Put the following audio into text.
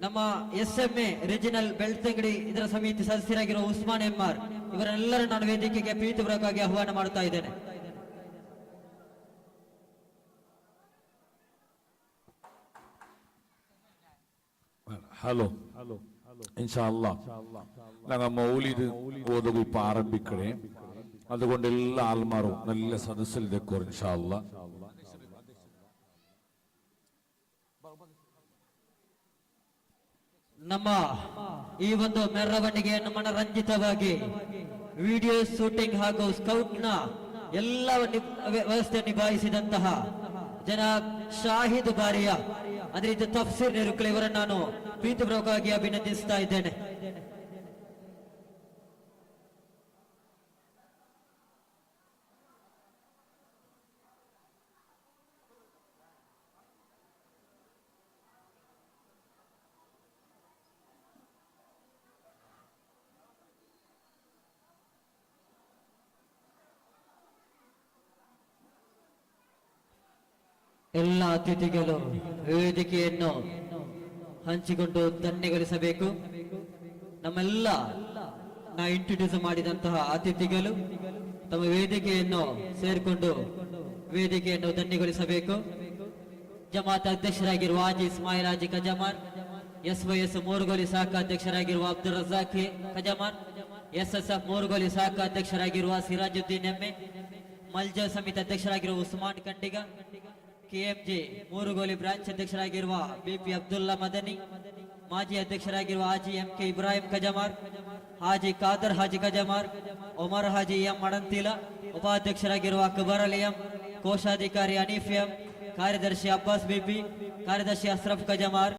ನಮ್ಮ SMA regional Belthangady ಇದರ ಸಮಿತಿ ಸದಸ್ಯರಾಗಿರುವ ಉಸ್ಮಾನ್ ಎಂಆರ್ ಇವರೆಲ್ಲರೂ ನಾನು ವೇದಿಕೆಗೆ ಪ್ರೀತಿಪೂರ್ವಕವಾಗಿ ಆಹ್ವಾನ ಮಾಡ್ತಾ ಇದ್ದೇನೆ. ഹലോ ഇൻഷാല്ലാ ഞങ്ങൾ മൗലിദ് ഓതുകൾ ഇപ്പൊ ആരംഭിക്കണേ. അതുകൊണ്ട് എല്ലാ ആൽമാരും നല്ല സദസ്സിൽ നിൽക്കും ഇൻഷാല്ലാ. ನಮ್ಮ ಈ ಒಂದು ಮೆರವಣಿಗೆಯನ್ನು ಮನರಂಜಿತವಾಗಿ ವಿಡಿಯೋ ಶೂಟಿಂಗ್ ಹಾಗೂ ಸ್ಕೌಟ್ ನ ಎಲ್ಲ ವ್ಯವಸ್ಥೆ ನಿಭಾಯಿಸಿದಂತಹ ಜನಾಬ್ ಶಾಹಿದ್ ಬಾರಿಯಾ ಅಂದ್ರೆ ಇದು ತಫ್ಸೀರ್ ನಿರೂಪಣೆ ಇವರನ್ನು ನಾನು ಪ್ರೀತಿಪೂರ್ವಕವಾಗಿ ಅಭಿನಂದಿಸ್ತಾ ಇದ್ದೇನೆ. ಎಲ್ಲ ಅತಿಥಿಗಳು ವೇದಿಕೆಯನ್ನು ಹಂಚಿಕೊಂಡು ಧನ್ಯಗೊಳಿಸಬೇಕು. ನಮ್ಮೆಲ್ಲ ನಾ ಇಂಟ್ರೊಡ್ಯೂಸ್ ಮಾಡಿದಂತಹ ಅತಿಥಿಗಳು ತಮ್ಮ ವೇದಿಕೆಯನ್ನು ಸೇರಿಕೊಂಡು ವೇದಿಕೆಯನ್ನು ಧನ್ಯಗೊಳಿಸಬೇಕು. ಜಮಾತ್ ಅಧ್ಯಕ್ಷರಾಗಿರುವ ಹಾಜಿ ಇಸ್ಮಾಯಿಲ್ ಹಾಜಿ ಕಜಮಾರ್, SYS ಮೂರುಗೋಲಿ ಶಾಖಾ ಅಧ್ಯಕ್ಷರಾಗಿರುವ ಅಬ್ದುಲ್ ರಜಾಕ್ ಕಜಮಾರ್, SSF ಮೂರುಗೋಲಿ ಶಾಖಾ ಅಧ್ಯಕ್ಷರಾಗಿರುವ ಸಿರಾಜುದ್ದೀನ್ ಎಮ್ಮೆ, ಮಲ್ಜಾ ಸಮಿತಿ ಅಧ್ಯಕ್ಷರಾಗಿರುವ ಉಸ್ಮಾನ್ ಕಂಡಿಗ, KMJ ಮೂರುಗೋಲಿ ಬ್ರಾಂಚ್ ಅಧ್ಯಕ್ಷರಾಗಿರುವ BP ಅಬ್ದುಲ್ಲಾ ಮದನಿ, ಮಾಜಿ ಅಧ್ಯಕ್ಷರಾಗಿರುವ ಹಾಜಿ MK ಇಬ್ರಾಹಿಂ ಕಜಮಾರ್, ಹಾಜಿ ಖಾದರ್ ಹಾಜಿ ಕಜಮಾರ್, ಒಮರ್ ಹಾಜಿ ಎಂ ಮಡಂತಿಲ, ಉಪಾಧ್ಯಕ್ಷರಾಗಿರುವ ಅಕ್ಬರ್ ಅಲಿ ಎಂ, ಕೋಶಾಧಿಕಾರಿ ಹನೀಫ್ ಎಂ, ಕಾರ್ಯದರ್ಶಿ ಅಬ್ಬಾಸ್ BP, ಕಾರ್ಯದರ್ಶಿ ಅಶ್ರಫ್ ಕಜಮಾರ್.